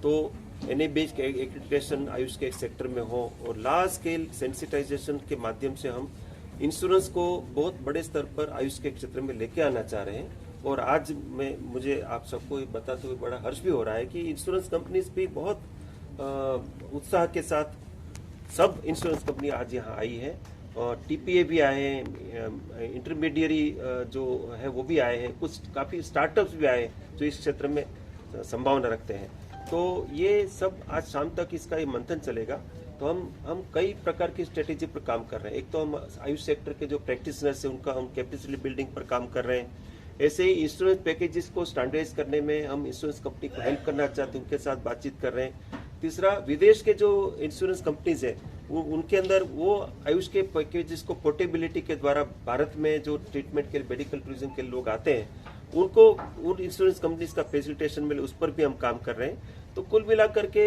तो NABH के accreditation Ayush के सेक्टर में हो और लार्ज स्केल सेंसिटाइजेशन के माध्यम से हम इंश्योरेंस को बहुत बड़े स्तर पर आयुष के क्षेत्र में लेके आना चाह रहे हैं। और आज मुझे आप सबको बताते हुए बड़ा हर्ष भी हो रहा है कि इंश्योरेंस कंपनीज भी बहुत उत्साह के साथ सब इंश्योरेंस कंपनी आज यहाँ आई है और TPA भी आए हैं, इंटरमीडियरी जो है वो भी आए हैं, कुछ काफ़ी स्टार्टअप्स भी आए हैं जो इस क्षेत्र में संभावना रखते हैं। तो ये सब आज शाम तक इसका ये मंथन चलेगा। तो हम कई प्रकार की स्ट्रेटेजी पर काम कर रहे हैं। एक तो हम आयुष सेक्टर के जो प्रैक्टिशनर्स हैं उनका हम कैपेसिटी बिल्डिंग पर काम कर रहे हैं। ऐसे ही इंश्योरेंस पैकेजेस को स्टैंडर्डाइज करने में हम इंश्योरेंस कंपनी को हेल्प करना चाहते हैं, उनके साथ बातचीत कर रहे हैं। तीसरा, विदेश के जो इंश्योरेंस कंपनीज है उनके अंदर वो आयुष के पैकेजेस को पोर्टेबिलिटी के द्वारा भारत में जो ट्रीटमेंट के मेडिकल टूरिज्म के लोग आते हैं उनको उन इंश्योरेंस कंपनीज का फैसिलिटेशन मिले, उस पर भी हम काम कर रहे हैं। तो कुल मिलाकर के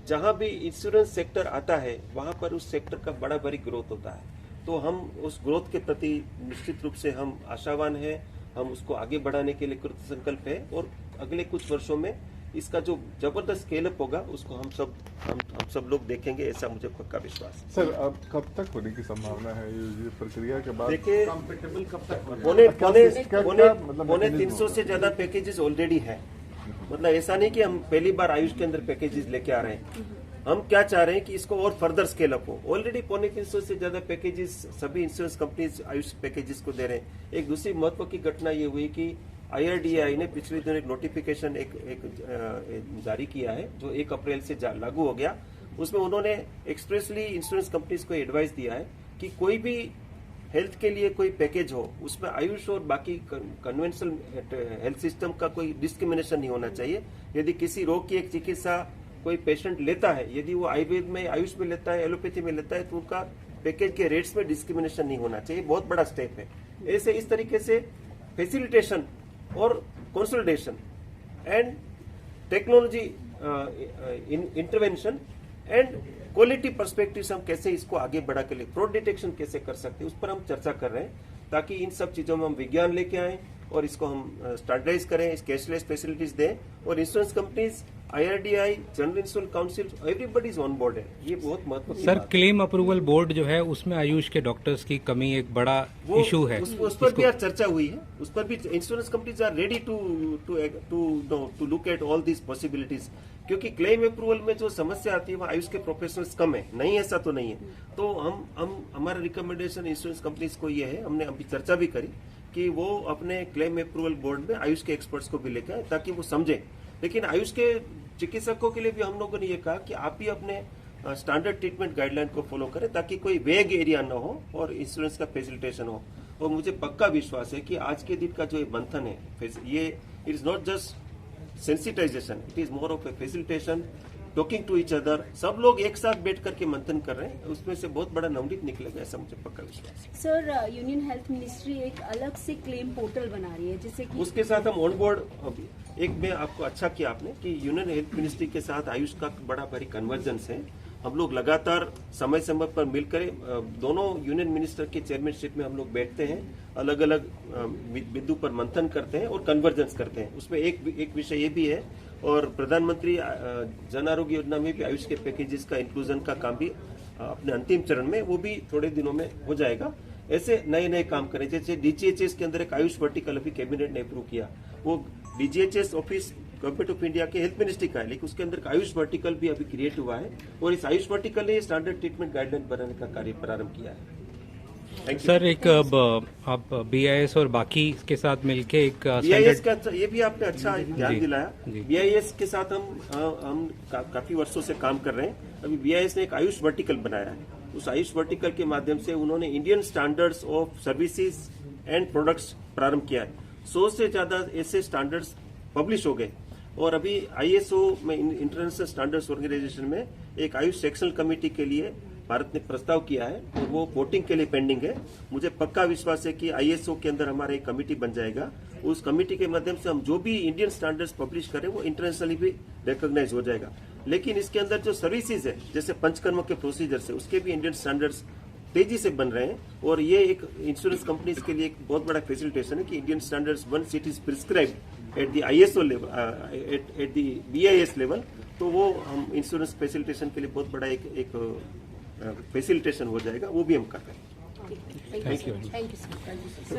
जहां भी इंश्योरेंस सेक्टर आता है वहां पर उस सेक्टर का बड़ा बड़ी ग्रोथ होता है। तो हम उस ग्रोथ के प्रति निश्चित रूप से हम आशावान हैं, हम उसको आगे बढ़ाने के लिए कृत संकल्प है और अगले कुछ वर्षों में इसका जो जबरदस्त स्केल अप होगा उसको हम सब लोग देखेंगे, ऐसा मुझे पक्का विश्वास है। सर, अब कब तक होने की संभावना है ये प्रक्रिया के बाद? देखिए, कंफर्टेबल कब तक पौने 300 से ज्यादा पैकेजेस ऑलरेडी है। मतलब ऐसा नहीं कि हम पहली बार आयुष के अंदर पैकेजेस लेके आ रहे हैं। हम क्या चाह रहे हैं कि इसको और फर्दर स्केल अप हो। ऑलरेडी पौने 300 से ज्यादा पैकेजेस सभी इंश्योरेंस कंपनीज आयुष पैकेजेस को दे रहे हैं। एक दूसरी महत्व की घटना ये हुई कि IRDAI ने पिछले दिनों एक नोटिफिकेशन एक जारी किया है जो 1 अप्रैल से लागू हो गया। उसमें उन्होंने एक्सप्रेसली इंश्योरेंस कंपनीज को एडवाइस दिया है कि कोई भी हेल्थ के लिए कोई पैकेज हो उसमें आयुष और बाकी कन्वेंशनल हेल्थ सिस्टम का कोई डिस्क्रिमिनेशन नहीं होना चाहिए। यदि किसी रोग की एक चिकित्सा कोई पेशेंट लेता है, यदि वो आयुर्वेद में आयुष में लेता है, एलोपैथी में लेता है, तो उनका पैकेज के रेट्स में डिस्क्रिमिनेशन नहीं होना चाहिए। बहुत बड़ा स्टेप है। ऐसे इस तरीके से फैसिलिटेशन और consolidation and technology intervention and quality perspective से हम कैसे इसको आगे बढ़ा के लिए फ्रॉड डिटेक्शन कैसे कर सकते हैं उस पर हम चर्चा कर रहे हैं, ताकि इन सब चीजों में हम विज्ञान लेके आए और इसको हम स्टैंडर्डाइज करें, इस कैशलेस फैसिलिटीज दें। और insurance companies, IRDAI, general insurance council, everybody is on board है। ये बहुत महत्वपूर्ण सर, क्लेम अप्रूवल बोर्ड जो है उसमें आयुष के डॉक्टर्स की कमी एक बड़ा इशू है। उस पर भी आज चर्चा हुई है। उस पर भी insurance companies are ready to look at all these possibilities, क्योंकि क्लेम अप्रूवल में जो समस्या आती है वहाँ आयुष के प्रोफेशनल्स कम है। नहीं, ऐसा तो नहीं है। तो हमारा रिकमेंडेशन इंश्योरेंस कंपनीज को ये है, हमने अभी चर्चा भी करी कि वो अपने क्लेम अप्रूवल बोर्ड में आयुष के एक्सपर्ट्स को भी लेकर आए ताकि वो समझें। लेकिन आयुष के चिकित्सकों के लिए भी हम लोगों ने ये कहा कि आप भी अपने स्टैंडर्ड ट्रीटमेंट गाइडलाइन को फॉलो करें ताकि कोई वेग एरिया न हो और इंश्योरेंस का फैसिलिटेशन हो। और मुझे पक्का विश्वास है कि आज के दिन का जो मंथन है ये it is not just sensitization, it is more of a facilitation, talking to each other. सब लोग एक साथ बैठ करके मंथन कर रहे हैं, उसमें से बहुत बड़ा नवनीत निकलेगा, ऐसा मुझे पक्का विश्वास है। सर, यूनियन हेल्थ मिनिस्ट्री एक अलग से क्लेम पोर्टल बना रही है जिससे कि उसके साथ हम ऑन बोर्ड एक में आपको अच्छा किया आपने कि यूनियन हेल्थ मिनिस्ट्री के साथ आयुष का बड़ा भारी कन्वर्जेंस है। हम लोग लगातार समय समय पर मिलकर दोनों यूनियन मिनिस्टर के चेयरमैनशिप में हम लोग बैठते हैं, अलग अलग बिंदु पर मंथन करते हैं और कन्वर्जेंस करते हैं। उसमें एक विषय ये भी है और प्रधानमंत्री जन आरोग्य योजना में भी आयुष के पैकेजेस का इंक्लूजन का काम भी अपने अंतिम चरण में, वो भी थोड़े दिनों में हो जाएगा। ऐसे नए नए काम करें, जैसे DGHS के अंदर एक आयुष वर्टिकल अभी कैबिनेट ने अप्रूव किया। वो DGHS office government of India के हेल्थ मिनिस्ट्री का है, लेकिन उसके अंदर आयुष वर्टिकल भी अभी क्रिएट हुआ है और इस आयुष वर्टिकल ने स्टैंडर्ड ट्रीटमेंट गाइडलाइन बनाने का कार्य प्रारंभ किया है। सर, एक आप BIS और बाकी के साथ मिलके एक BIS का ये भी आपने अच्छा ध्यान दिलाया। BIS के साथ हम काफी वर्षों से काम कर रहे हैं। अभी BIS ने एक आयुष वर्टिकल बनाया है। उस आयुष वर्टिकल के माध्यम से उन्होंने Indian standards of services and products प्रारंभ किया है। 100 से ज्यादा ऐसे स्टैंडर्ड्स पब्लिश हो गए और अभी ISO में, इंटरनेशनल स्टैंडर्ड्स ऑर्गेनाइजेशन में, एक आयुष सेक्शनल कमेटी के लिए भारत ने प्रस्ताव किया है और वो वोटिंग के लिए पेंडिंग है। मुझे पक्का विश्वास है कि ISO के अंदर हमारा एक कमेटी बन जाएगा। उस कमेटी के माध्यम से हम जो भी इंडियन स्टैंडर्ड्स पब्लिश करें वो इंटरनेशनली भी रिकॉग्नाइज हो जाएगा। लेकिन इसके अंदर जो सर्विसेज है, जैसे पंचकर्म के प्रोसीजर्स है, उसके भी इंडियन स्टैंडर्ड्स तेजी से बन रहे हैं और ये एक इंश्योरेंस कंपनीज के लिए एक बहुत बड़ा फैसिलिटेशन है कि Indian standards once it is prescribed at the ISO level, at the BIS level, तो वो हम इंश्योरेंस फैसिलिटेशन के लिए बहुत बड़ा एक फैसिलिटेशन हो जाएगा, वो भी हम कर रहे हैं। Thank you sir.